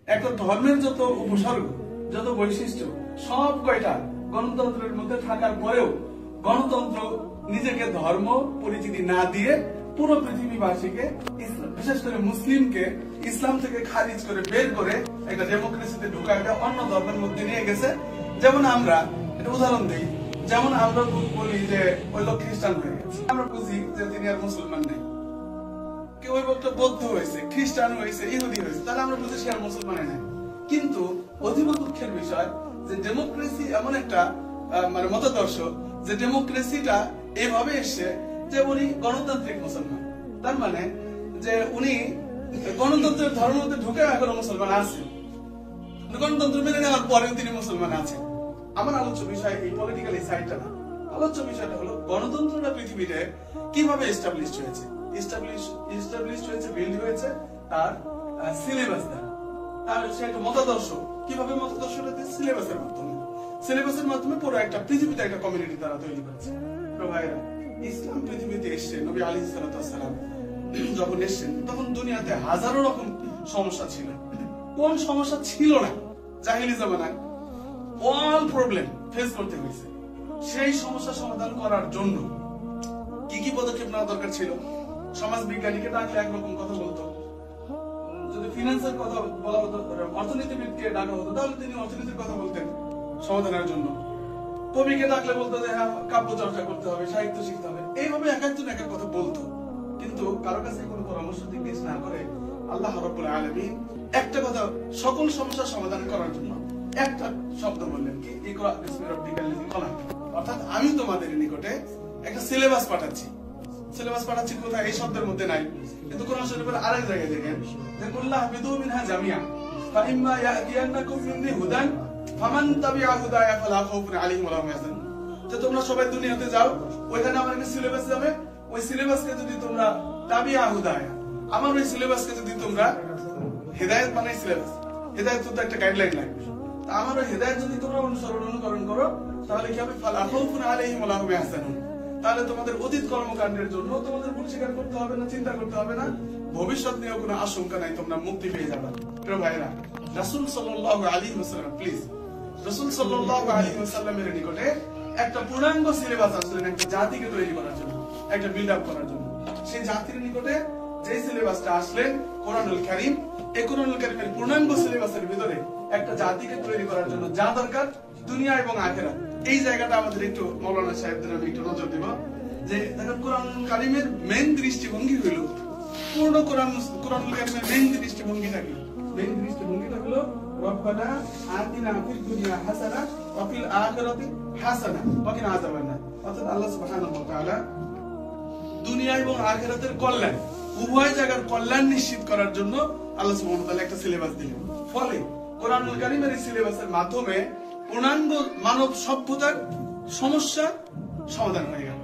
একটা ধর্মের যত উপসর্গ, যত বৈশিষ্ট্য, সব কয়টা গণতন্ত্রের মধ্যে থাকার পরেও গণতন্ত্র নিজেকে ধর্ম পরিচিতি না দিয়ে পুরো পৃথিবীবাসীকে, বিশেষ করে মুসলিমকে ইসলাম থেকে খারিজ করে বের করে একটা ডেমোক্রেসিতে ঢুকায় দেয়, অন্য ধর্মের মধ্যে নিয়ে গেছে। যেমন আমরা একটা উদাহরণ দিই, যেমন আমরা বলি যে ওই লোক খ্রিস্টান হয়ে গেছে, আমরা বুঝি যে তিনি আর মুসলমান নেই। কেউ ওই লোকটা বৌদ্ধ হয়েছে, খ্রিস্টান হয়েছে, ইহুদি হয়েছে, তাহলে আমরা বুঝি সে আর মুসলমান নেই। কিন্তু অতীব দুঃখের বিষয় যে ডেমোক্রেসি এমন একটা মানে মতাদর্শ, যে ডেমোক্রেসিটা এভাবে এসছে যে উনি গণতান্ত্রিক মুসলমান। তার মানে যে উনি গণতন্ত্রের ধর্মের মধ্যে ঢুকে এখনো মুসলমান আছেন, গণতন্ত্র মেনে নেওয়ার পরেও তিনি মুসলমান আছেন। আমার আলোচ্য বিষয় এই পলিটিক্যাল এই সাইডটা না, আলোচ্য বিষয়টা হলো গণতন্ত্রটা পৃথিবীতে কিভাবে এস্টাবলিশড হয়েছে। এস্টাবলিশড হয়েছে, বিল্ড হয়েছে তার সিলেবাস দ্বারা। তার সে একটা মতাদর্শ, কিভাবে মতাদর্শটা সিলেবাসের মাধ্যমে, সিলেবাসের মাধ্যমে পুরো একটা পৃথিবীতে একটা কমিউনিটি তারা তৈরি করেছে। ভাইরা, ইসলাম পৃথিবীতে এসছে, নবী আলাইহিস সালাম যখন এসছেন তখন দুনিয়াতে হাজারো রকম সমস্যা ছিল। কোন সমস্যা ছিল না জাহিলি জামানায়? অল প্রবলেম ফেস করতে হয়েছে। সেই সমস্যা সমাধান করার জন্য কি কি পদক্ষেপ নেওয়া দরকার ছিল? সমাজ বিজ্ঞানীকে ডাকলে একরকম কথা বলতো, যদি ফিনান্সের কথা বলা হতো, অর্থনীতিবিদকে ডাকা হতো, তাহলে তিনি অর্থনীতির কথা বলতেন সমাধানের জন্য। কবিকে ডাকলে বলতো যে হ্যাঁ কাব্য চর্চা করতে হবে, সাহিত্য শিখতে হবে। এইভাবে এক একজন এক এক কথা বলতো, কিন্তু কারো কাছে কোনো পরামর্শ জিজ্ঞেস না করে আল্লাহ রাব্বুল আলামিন একটা কথা সকল সমস্যার সমাধান করার জন্য একটা শব্দ বললেন, কি ইকরা বিসমি রাব্বিকাল্লাযী খলাক। অর্থাৎ আমি তোমাদের নিকটে একটা সিলেবাস পাঠাচ্ছি। সিলেবাস পাঠাচ্ছি কোথায়? এই শব্দের মধ্যে নাই, কিন্তু কোরআন শরীফের আরেক জায়গায় দেখেন যে কুল্লাহ বিদু মিনহা জামিআ ফা ইম্মা ইয়াতিয়ান্নাকুম মিন্নি হুদান ফামান তাবিআ হুদায়া ফালা খাউফুন আলাইহিম ওয়া লাহুম ইয়াহজানুন। যে তোমরা সবাই দুনিয়াতে যাও, ওইখানে আমার একটা সিলেবাস যাবে, ওই সিলেবাসকে যদি তোমরা তাবিআ হুদায়া, আমার ওই সিলেবাসকে যদি তোমরা হেদায়েত মানে সিলেবাস, হেদায়েত তো একটা গাইডলাইন লাগবে, তা আমার ওই হেদায়েত যদি তোমরা অনুকরণ করো, তাহলে কি হবে? ফালা খাউফুন আলাইহিম ওয়া লাহুম ইয়াহজানুন। তাহলে তোমাদের অতীত কর্মকাণ্ডের জন্য তোমাদের ভুল স্বীকার করতে হবে না, চিন্তা করতে হবে না, ভবিষ্যৎ নিয়েও কোনো আশঙ্কা নাই, তোমরা মুক্তি পেয়ে যাবে। প্রিয় ভাইরা, রাসূল সাল্লাল্লাহু আলাইহি ওয়াসাল্লাম, প্লিজ, রাসূল সাল্লাল্লাহু আলাইহি ওয়াসাল্লামের নিকটে একটা পূর্ণাঙ্গ সিলেবাস আসলেন একটা জাতিকে তৈরি করার জন্য, একটা বিল্ড আপ করার জন্য। সেই জাতির নিকটে যে সিলেবাসটা আসলেন কোরআনুল কারীম, এই কোরআনুল কারীমের পূর্ণাঙ্গ সিলেবাসের ভিতরে একটা জাতিকে তৈরি করার জন্য যা দরকার দুনিয়া এবং আখিরাত, এই জায়গাটা আমাদের একটু মাওলানা সাহেবদের আমি একটু নজর দিব। যে দেখেন কোরআনুল কারীমের মেইন দৃষ্টিভঙ্গি হইল, পূর্ণ কোরআনুল কারীমের মেইন দৃষ্টিভঙ্গিটা কি? মেইন দৃষ্টিভঙ্গিটা হলো রব্বানা আতিনা ফিদ দুনিয়া হাসানা ওয়া ফিল আখিরাতি হাসানা ওয়া কিনা আযাবান্নার। অর্থাৎ আল্লাহ সুবহানাহু ওয়া তাআলা দুনিয়া এবং আখিরাতের কল্যাণ, উভয় জায়গার কল্যাণ নিশ্চিত করার জন্য আল্লাহ সুবহানাহু ওয়া তাআলা একটা সিলেবাস দিলেন। ফলে কোরআনুল কারীমের এই সিলেবাসের মাধ্যমে পূর্ণাঙ্গ মানব সভ্যতার সমস্যা সমাধান হয়ে গেল।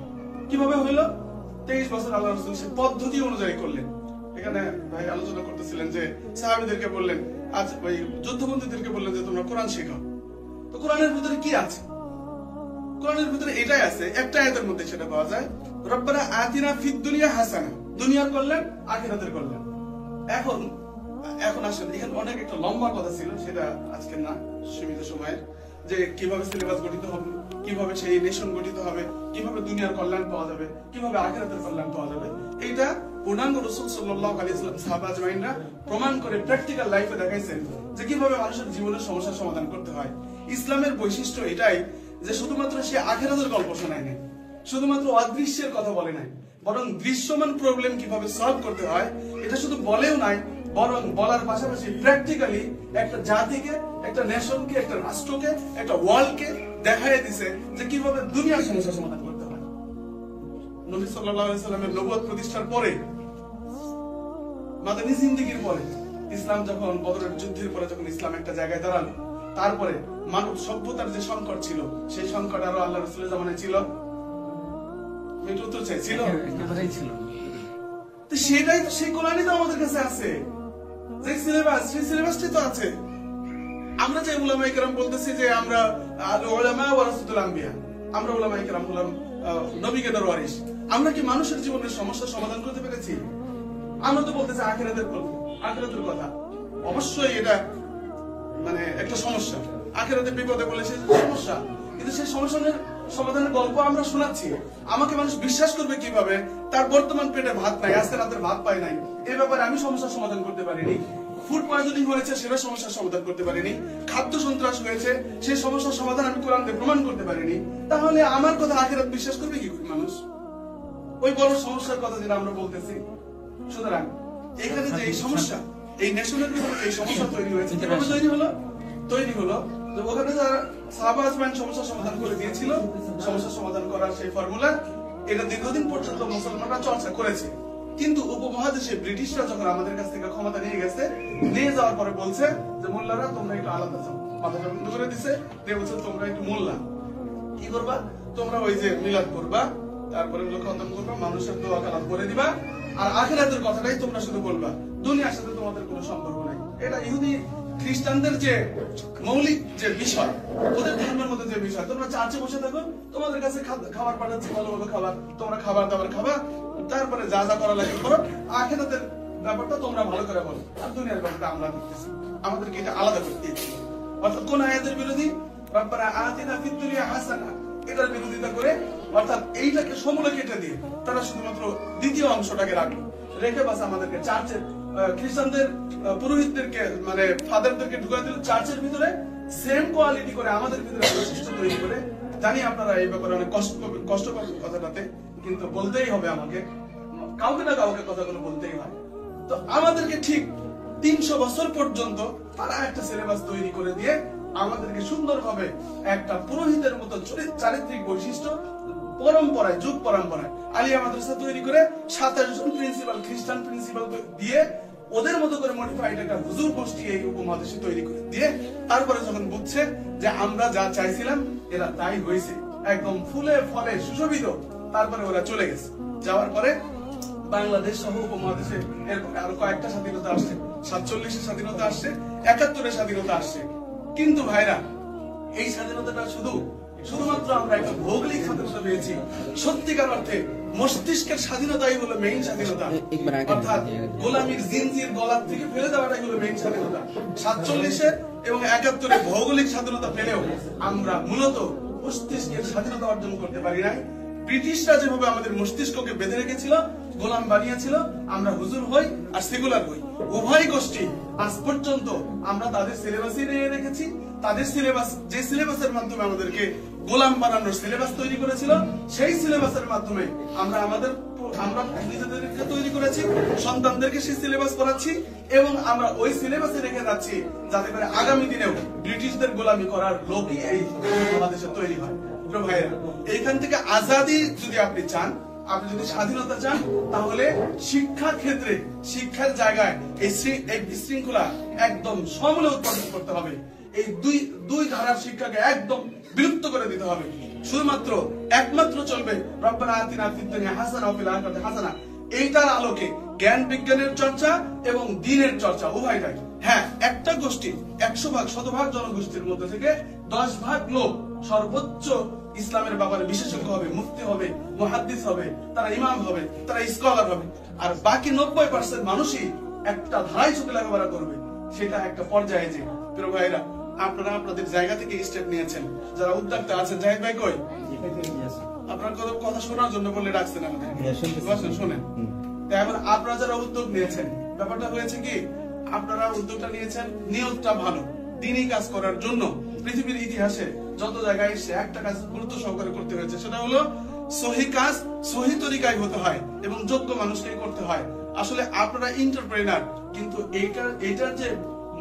কিভাবে হইলো? 23 বছর আল্লাহ রাসূল সে পদ্ধতি অনুযায়ী করলেন। এখানে ভাই আলোচনা করতেছিলেন যে সাহাবীদেরকে বললেন, আজ ওই যুদ্ধবন্দীদেরকে বললেন যে তোমরা কোরআন শেখো। তো কোরআনের ভিতরে কি আছে? কোরআনের ভিতরে এটাই আছে, একটা আয়াতের মধ্যে সেটা পাওয়া যায়, রব্বানা আতিনা ফিদ দুনিয়া হাসানা, দুনিয়ার কল্যাণ, আখিরাতের কল্যাণ। এখন আসেন, এখানে অনেক একটা লম্বা কথা ছিল, সেটা আজকে না, সীমিত সময়ের, যে কিভাবে সিলেবাস গঠিত হবে, কিভাবে সেই নেশন গঠিত হবে, কিভাবে দুনিয়ার কল্যাণ পাওয়া যাবে, কিভাবে আখিরাতের কল্যাণ পাওয়া যাবে, এইটা পূর্ণাঙ্গ রাসূল সাল্লাল্লাহু আলাইহি ওয়াসাল্লাম সাহাবা আজমাইনরা প্রমাণ করে প্র্যাকটিক্যাল লাইফে দেখাইছেন যে কিভাবে মানুষের জীবনের সমস্যার সমাধান করতে হয়। ইসলামের বৈশিষ্ট্য এটাই যে শুধুমাত্র সে আখিরাতের গল্প শোনায় নাই, শুধুমাত্র অদৃশ্যের কথা বলে নাই, বরং দৃশ্যমান প্রবলেম কিভাবে সলভ করতে হয় এটা শুধু বলেও নাই, বরং বলার পাশাপাশি প্র্যাকটিক্যালি একটা জাতিকে, একটা নেশনকে, একটা রাষ্ট্রকে, একটা ওয়ার্ল্ডকে দেখায় দিছে যে কিভাবে দুনিয়ার সমস্যা সমাধান করতে হয়। নবী সাল্লাল্লাহু আলাইহি সাল্লামের নবুয়ত প্রতিষ্ঠার পরে, মাদানী জিন্দেগির পরে, ইসলাম যখন বদরের যুদ্ধের পরে যখন ইসলাম একটা জায়গায় দাঁড়ালো, তারপরে মানব সভ্যতার যে সংকট ছিল, সেই সংকট আরো আল্লাহ রাসূলের জামানায় ছিল, সেটাই তো সেই কোরআনই তো আমাদের কাছে আছে, যে সিলেবাস, সেই সিলেবাসটাই তো আছে। আমরা যে উলামায়ে কেরাম বলতেছি যে আমরা উলামা ওয়ারাসাতুল আম্বিয়া, আমরা উলামায়ে কেরাম হলাম নবীগণের ওয়ারিস, আমরা কি মানুষের জীবনের সমস্যার সমাধান করতে পেরেছি? আমরা তো বলতেছি আখিরাতের কথা। অবশ্যই এটা মানে একটা সমস্যা, আখিরাতে বিপদে বলে সে সমস্যা, কিন্তু সেই সমস্যার সমাধানের গল্প আমরা শোনাচ্ছি। আমাকে মানুষ বিশ্বাস করবে কিভাবে? তার বর্তমান পেটে ভাত নাই, আজকে রাতের ভাত পায় নাই, এই ব্যাপারে আমি সমস্যার সমাধান করতে পারিনি। ফুড পয়জনিং হয়েছে, সেটা সমস্যার সমাধান করতে পারিনি। খাদ্য সন্ত্রাস হয়েছে, সেই সমস্যার সমাধান আমি কোরআন দিয়ে প্রমাণ করতে পারিনি। তাহলে আমার কথা আখিরাত বিশ্বাস করবে কি করে মানুষ? ওই বড় সমস্যার কথা যেটা আমরা বলতেছি। সুতরাং এখানে যে এই সমস্যা, এই ন্যাশনাল এই সমস্যা তৈরি হয়েছে, কিভাবে তৈরি হলো যে ওখানে যারা সাহাবা আজমাইন সমস্যার সমাধান করে দিয়েছিল, সমস্যার সমাধান করার সেই ফর্মুলা, এটা দীর্ঘদিন পর্যন্ত মুসলমানরা চর্চা করেছে। কিন্তু উপমহাদেশে ব্রিটিশরা যখন আমাদের কাছ থেকে ক্ষমতা নিয়ে গেছে, নিয়ে যাওয়ার পরে বলছে যে মোল্লারা তোমরা একটু আলাদা যাও, মাথাটা বন্ধ করে দিছে, দিয়ে বলছে তোমরা একটু মোল্লা কি করবা, তোমরা ওই যে মিলাদ করবা, তারপরে ওগুলো খতম করবা, মানুষের দোয়া কালাম করে দিবা, আর আখিরাতের কথাটাই তোমরা শুধু বলবা, দুনিয়ার সাথে তোমাদের কোনো সম্পর্ক নাই। এটা ইহুদি খ্রিস্টানদের যে মৌলিক যে বিষয়, ওদের ধর্মের মধ্যে যে বিষয়, তোমরা চার্চে বসে থাকো, তোমাদের কাছে খাবার পাঠাচ্ছি, ভালো ভালো খাবার, তোমরা খাবার দাবার খাবা, তারপরে যা যা করা লাগে করো, আখিরাতের ব্যাপারটা তোমরা ভালো করে বলো, আর দুনিয়ার ব্যাপারটা আমরা দেখতেছি। আমাদেরকে এটা আলাদা করতে দিয়েছি। অর্থাৎ কোন আয়াতের বিরোধী? রব্বানা আতিনা ফিদ দুনিয়া হাসানা, এটার বিরোধিতা করে, অর্থাৎ এইটাকে সমূলে কেটে দিয়ে তারা শুধুমাত্র দ্বিতীয় অংশটাকে রাখলো, রেখে বাস আমাদেরকে চার্চের খ্রিস্টানদের পুরোহিতদেরকে মানে ফাদারদেরকে ঢুকাই দিল চার্চের ভিতরে, সেম কোয়ালিটি করে আমাদের ভিতরে বৈশিষ্ট্য তৈরি করে। জানি আপনারা এই ব্যাপারে অনেক কষ্ট পাবেন কথাটাতে, কিন্তু বলতেই হবে আমাকে, কাউকে না কাউকে কথাগুলো বলতেই হয়। তো আমাদেরকে ঠিক 300 বছর পর্যন্ত তারা একটা সিলেবাস তৈরি করে দিয়ে আমাদেরকে সুন্দরভাবে একটা পুরোহিতের মতো চারিত্রিক বৈশিষ্ট্য পরম্পরায়, যুগ পরম্পরায় আলিয়া মাদ্রাসা তৈরি করে 27 জন প্রিন্সিপাল, খ্রিস্টান প্রিন্সিপাল দিয়ে ওদের মতো করে মডিফাইড একটা হুজুর গোষ্ঠী এই উপমহাদেশে তৈরি করে দিয়ে, তারপরে যখন বুঝছে যে আমরা যা চাইছিলাম এরা তাই হয়েছে, একদম ফুলে ফলে সুশোভিত, তারপরে ওরা চলে গেছে। যাওয়ার পরে বাংলাদেশ সহ উপমহাদেশে এরকম আরো কয়েকটা স্বাধীনতা আসছে, 47-এর স্বাধীনতা আসছে, 71-এর স্বাধীনতা আসছে। কিন্তু ভাইরা, এই স্বাধীনতাটা শুধুমাত্র আমরা একটা ভৌগোলিক স্বাধীনতা পেয়েছি। সত্যিকার অর্থে মস্তিষ্কের স্বাধীনতাই হলো মেইন স্বাধীনতা, অর্থাৎ গোলামীর জিনজির গলার থেকে ফেলে দেওয়াটাই হলো মেইন স্বাধীনতা। 47-এ এবং 71-এ ভৌগোলিক স্বাধীনতা পেলেও আমরা মূলত মস্তিষ্কের স্বাধীনতা অর্জন করতে পারি নাই। ব্রিটিশরা যেভাবে আমাদের মস্তিষ্ককে বেঁধে রেখেছিল, গোলাম বানিয়েছিল, আমরা হুজুর হই আর সেকুলার হই, উভয় গোষ্ঠী আজ পর্যন্ত আমরা তাদের সিলেবাসই নিয়ে রেখেছি। তাদের সিলেবাস, যে সিলেবাসের মাধ্যমে আমাদেরকে গোলাম বানানোর সিলেবাস তৈরি করেছিল, সেই সিলেবাসের মাধ্যমে আমরা নিজেদেরকে তৈরি করেছি, সন্তানদেরকে সেই সিলেবাস পড়াচ্ছি, এবং আমরা ওই সিলেবাসে রেখে যাচ্ছি যাতে করে আগামী দিনেও ব্রিটিশদের গোলামি করার লোকই এই বাংলাদেশে তৈরি হয়। ভাইয়েরা, এইখান থেকে আজাদি যদি আপনি চান, আপনি যদি স্বাধীনতা চান, তাহলে শিক্ষা ক্ষেত্রে, শিক্ষার জায়গায় এই বিশৃঙ্খলা একদম সমূলে উৎপাদন করতে হবে। এই দুই ধারার শিক্ষাকে একদম বিলুপ্ত করে দিতে হবে। শুধুমাত্র একমাত্র চলবে রব্বানা আতিনা ফিদ দুনিয়া হাসানা ওয়া ফিল আখিরাতি হাসানা, এইটার আলোকে জ্ঞান বিজ্ঞানের চর্চা এবং দ্বীনের চর্চা উভয়টাই। হ্যাঁ, একটা গোষ্ঠী 100 ভাগ, 100 ভাগ জনগোষ্ঠীর মধ্যে থেকে 10 ভাগ লোক সর্বোচ্চ ইসলামের ব্যাপারে বিশেষজ্ঞ হবে, মুফতি হবে, মুহাদ্দিস হবে, তারা ইমাম হবে, তারা স্কলার হবে, আর বাকি 90% মানুষই একটা ধারায় চোখে লেখাপড়া করবে। সেটা একটা পর্যায়ে যে প্রিয় ভাইরা, আপনারা আপনাদের জায়গা থেকে স্টেপ নিয়েছেন, যারা উদ্যোক্তা আছেন, জাহিদ ভাই কই? আপনার কথা শোনার জন্য বলে রাখছেন আমাদের, শোনেন। এখন আপনারা যারা উদ্যোগ নিয়েছেন, ব্যাপারটা হয়েছে কি, আপনারা উদ্যোগটা নিয়েছেন, নিয়তটা ভালো, দ্বীনি কাজ করার জন্য। পৃথিবীর ইতিহাসে যত জায়গায় এসে একটা কাজ গুরুত্ব সহকারে করতে হয়েছে, সেটা হলো সহি কাজ সহি তরিকায় হতে হয় এবং যোগ্য মানুষকেই করতে হয়। আসলে আপনারা এন্টারপ্রেনার, কিন্তু এইটার যে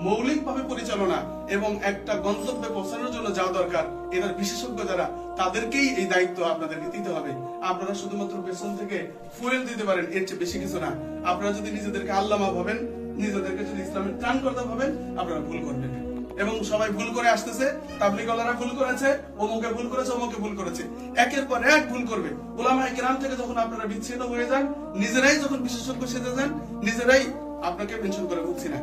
মৌলিকভাবে পরিচালনা এবং একটা গন্তব্যে পৌঁছানোর জন্য যা দরকার, এটার বিশেষজ্ঞ যারা, তাদেরকেই এই দায়িত্ব আপনাদেরকে দিতে হবে। আপনারা শুধুমাত্র পেছন থেকে ফুয়েল দিতে পারেন, এর চেয়ে বেশি কিছু না। আপনারা যদি নিজেদেরকে আল্লামা ভাবেন, নিজেদেরকে যদি ইসলামের ত্রাণকর্তা ভাবেন, আপনারা ভুল করবেন। এবং সবাই ভুল করে আসতেছে, তাবলীগওয়ালারা ভুল করেছে, অমুকে ভুল করেছে, অমুকে ভুল করেছে, একের পর এক ভুল করবে। উলামায়ে কেরাম থেকে যখন আপনারা বিচ্ছিন্ন হয়ে যান, নিজেরাই যখন বিশেষজ্ঞ সেজে যান, নিজেরাই, আপনাকে মেনশন করে বলছি না,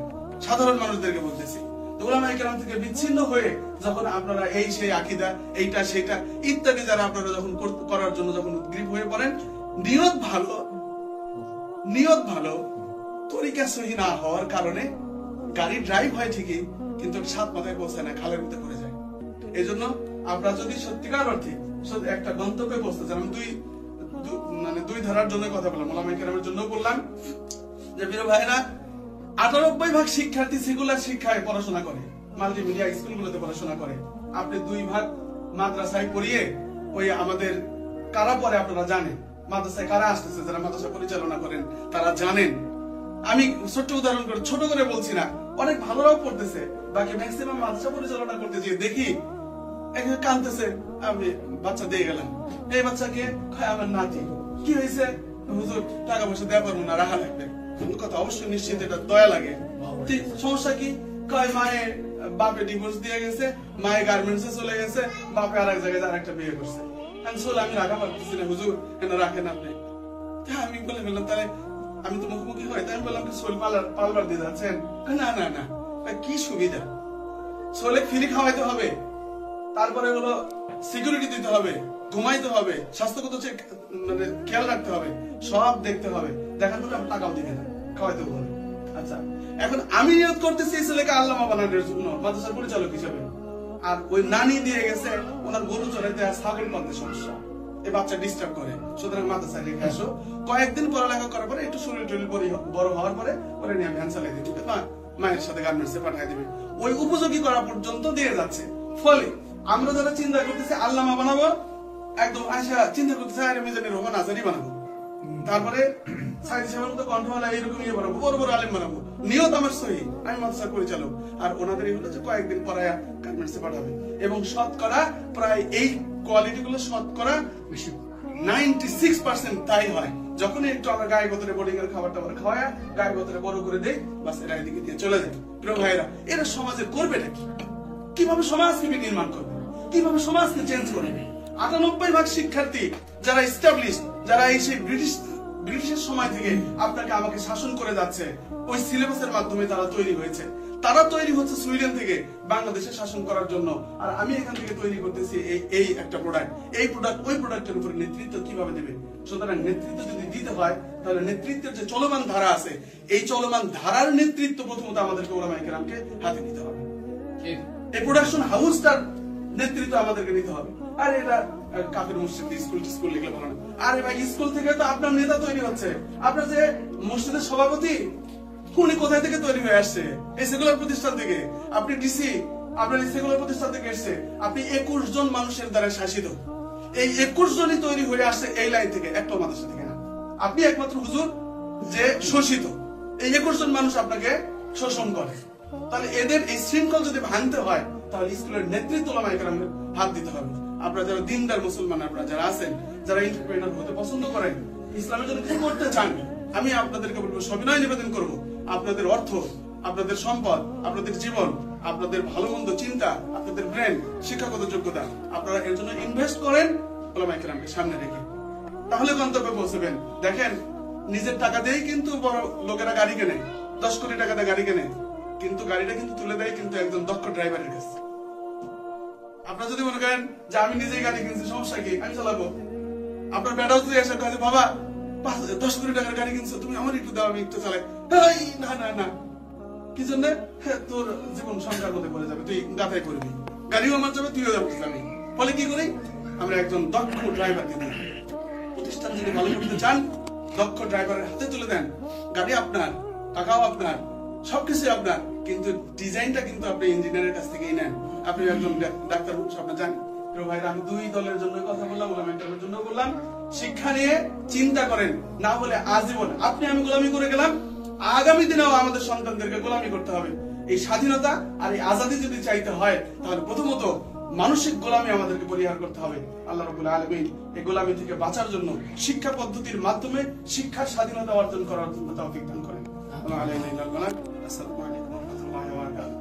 সাধারণ মানুষদেরকে বলতেছি, উলামায়ে কেরাম থেকে বিচ্ছিন্ন হয়ে যখন আপনারা এই সেই আকীদা, এইটা সেটা ইত্যাদি যারা আপনারা যখন করার জন্য যখন উদ্গ্রীব হয়ে পড়েন, নিয়ত ভালো, তরিকা সহি না হওয়ার কারণে গাড়ি ড্রাইভ হয় ঠিকই, কিন্তু সাত মাথায় পৌঁছায় না, খালের মধ্যে পড়ে যায়। এই জন্য আমরা যদি সত্যিকার অর্থে একটা গন্তব্যে পৌঁছতে চাই, আমি দুই ধারার জন্য কথা বললাম, ওলামায়ে কেরামের জন্য বললাম যে প্রিয় ভাইরা, 98% শিক্ষার্থী সেকুলার শিক্ষায় পড়াশোনা করে, মাল্টিমিডিয়া স্কুলগুলোতে পড়াশোনা করে। আপনি 2% মাদ্রাসায় পড়িয়ে ওই আমাদের কারা পড়ে আপনারা জানেন, মাদ্রাসায় কারা আসতেছে, যারা মাদ্রাসা পরিচালনা করেন তারা জানেন। আমি ছোট্ট উদাহরণ করে ছোট করে বলছি না, অনেক ভালোরাও পড়তেছে, বাকি ম্যাক্সিমাম মাদ্রাসা পরিচালনা করতে গিয়ে দেখি একজন কাঁদতেছে, আমি বাচ্চা দিয়ে গেলাম, এই বাচ্চাকে আমার নাতি, কি হয়েছে হুজুর, টাকা পয়সা দেওয়া পারবো না, রাখা লাগবে। কথা অবশ্যই নিশ্চিত এটা দয়া লাগে। সমস্যা কি? কয় মায়ে বাপে ডিভোর্স দিয়ে গেছে, মায়ে গার্মেন্টসে চলে গেছে, বাপে আর এক জায়গায় আরেকটা বিয়ে করছে, আমি রাখা পারতেছি না হুজুর, কেন রাখেন আপনি? আমি বলে ফেললাম তাহলে আমি তো মুখোমুখি হয়, তাই আমি বললাম সোল পালবার দিয়ে যাচ্ছেন? না না না, কি সুবিধা, সোলে ফ্রি খাওয়াইতে হবে, তারপরে হলো সিকিউরিটি দিতে হবে, ঘুমাইতে হবে, স্বাস্থ্যগত মানে খেয়াল রাখতে হবে, সব দেখতে হবে, দেখার পরে টাকাও দিবে না, খাওয়াইতে হবে। আচ্ছা, এখন আমি নিয়ত করতেছি এই ছেলেকে আল্লামা বানানোর জন্য মাদ্রাসার পরিচালক হিসেবে, আর ওই নানি দিয়ে গেছে ওনার গরু চড়াইতে আর ছাগল পালতে সমস্যা, এই বাচ্চা ডিস্টার্ব করে, সুতরাং মাদ্রাসায় রেখে আসো। কয়েকদিন পড়ালেখা করার পরে একটু শরীর টরীর বড় হওয়ার পরে ওরে নিয়ে ভ্যান চালাই দিতে, মায়ের সাথে গার্মেন্টসে পাঠিয়ে দিবে, ওই উপযোগী করা পর্যন্ত দিয়ে যাচ্ছে। ফলে আমরা যারা চিন্তা করতেছি আল্লামা বানাবো, একদম আশা চিন্তা করতেছি আরে মিজানুর রহমান আজারি বানাবো, তারপরে সাইদি সাহেবের মতো কণ্ঠওয়ালা এইরকম ইয়ে বানাবো, বড় বড় আলেম বানাবো, নিয়ত আমার সহি, আমি মাদ্রাসার পরিচালক, আর ওনাদের হলো যে কয়েকদিন পড়ায়া গার্মেন্টসে পাঠাবে। এবং শতকরা প্রায় এই কোয়ালিটি গুলো শতকরা 96% তাই হয়। যখন একটু আমরা গায়ে গোতরে বোর্ডিং এর খাবারটা আমরা খাওয়ায় গায়ে গোতরে বড় করে দেই, বাস এরা এদিকে দিয়ে চলে যায়। প্রিয় ভাইরা, এরা সমাজে করবেটা কি? কিভাবে সমাজকে নির্মাণ করবে, কিভাবে সমাজকে চেঞ্জ করবে? 98% শিক্ষার্থী যারা এস্টাবলিশ, যারা এই সেই ব্রিটিশের সময় থেকে আপনাকে আমাকে শাসন করে যাচ্ছে, ওই সিলেবাসের মাধ্যমে তারা তৈরি হয়েছে। তারা তৈরি হচ্ছে সুইডেন থেকে বাংলাদেশে শাসন করার জন্য, আর আমি এখান থেকে তৈরি করতেছি এই একটা প্রোডাক্ট। এই প্রোডাক্ট ওই প্রোডাক্টের উপরে নেতৃত্ব কিভাবে দেবে? সুতরাং নেতৃত্ব যদি দিতে হয়, তাহলে নেতৃত্বের যে চলমান ধারা আছে, এই চলমান ধারার নেতৃত্ব প্রথমত আমাদেরকে ওলামায়ে কেরামকে হাতে নিতে হবে। এই প্রোডাকশন হাউসটার নেতৃত্ব আমাদেরকে নিতে হবে। আর এটা কাফের মসজিদ স্কুল লিখলে ভালো না। আরে ভাই, স্কুল থেকে তো আপনার নেতা তৈরি হচ্ছে, আপনার যে মসজিদের সভাপতি উনি কোথায় থেকে তৈরি হয়ে আসছে? এই সেকুলার প্রতিষ্ঠান থেকে। আপনি ডিসি, আপনার এই সেকুলার প্রতিষ্ঠান থেকে এসছে। আপনি 21 জন মানুষের দ্বারা শাসিত, এই 21 জনই তৈরি হয়ে আসছে এই লাইন থেকে, একটা মাদ্রাসা থেকে না। আপনি একমাত্র হুজুর যে শোষিত, এই 21 জন মানুষ আপনাকে শোষণ করে। তাহলে এদের এই শৃঙ্খল যদি ভাঙতে হয়, তাহলে স্কুলের নেতৃত্ব ওলামায়ে কেরামদের হাত দিতে হবে। আপনারা যারা দিনদার মুসলমান, আপনারা যারা আছেন, যারা এন্টারপ্রেনার হতে পছন্দ করেন, ইসলামের জন্য কিছু করতে চান, আমি আপনাদেরকে বলবো, সবিনয় নিবেদন করব, আপনাদের অর্থ, আপনাদের সম্পদ, আপনাদের জীবন, আপনাদের ভালো মন্দ চিন্তা, আপনাদের ব্রেন, শিক্ষাগত যোগ্যতা আপনারা এর জন্য ইনভেস্ট করেন ওলামায়ে কেরামকে সামনে রেখে, তাহলে গন্তব্যে পৌঁছবেন। দেখেন, নিজের টাকা দিয়েই কিন্তু বড় লোকেরা গাড়ি কেনে, 10 কোটি টাকা দিয়ে গাড়ি কেনে, কিন্তু গাড়িটা কিন্তু তুলে দেয় কিন্তু একজন দক্ষ ড্রাইভারের কাছে। আপনারা যদি মনে করেন যে আমি নিজেই গাড়ি কিনছি, সমস্যা কি, আমি চালাবো, আপনার বেটাও যদি এসে কাজে, বাবা 10 কোটি টাকার গাড়ি কিনছো, তুমি আমার একটু দাও, আমি একটু চালাই, না না না, কি জন্য? তোর জীবন সংখ্যার মধ্যে পড়ে যাবে, তুই গাথাই করবি, গাড়িও আমার যাবে, তুইও যাবো ইসলামে। ফলে কি করি আমরা? একজন দক্ষ ড্রাইভারকে দিই। প্রতিষ্ঠান যদি ভালো করতে চান, দক্ষ ড্রাইভারের হাতে তুলে দেন, গাড়ি আপনার, টাকাও আপনার, সবকিছু আপনার, কিন্তু ডিজাইনটা কিন্তু আপনি ইঞ্জিনিয়ারের কাছ থেকেই নেন। আপনি একজন ডাক্তার, আপনি জানেন। ভাইরা, আমি দুই দলের জন্য কথা বললাম, ওলামায়ে কেরামের জন্য বললাম, শিক্ষা নিয়ে চিন্তা করেন, না হলে আজীবন আপনি আমি গোলামি করে গেলাম, আগামী দিনেও আমাদের সন্তানদেরকে গোলামি করতে হবে। এই স্বাধীনতা আর এই আজাদী যদি চাইতে হয়, তাহলে প্রথমত মানসিক গোলামি আমাদেরকে পরিহার করতে হবে। আল্লাহ রাব্বুল আলামিন এই গোলামি থেকে বাঁচার জন্য শিক্ষা পদ্ধতির মাধ্যমে শিক্ষার স্বাধীনতা অর্জন করার জন্য তৌফিক দান করেন। আসসালামু আলাইকুম ওয়া রাহমাতুল্লাহি ওয়া বারাকাতুহু।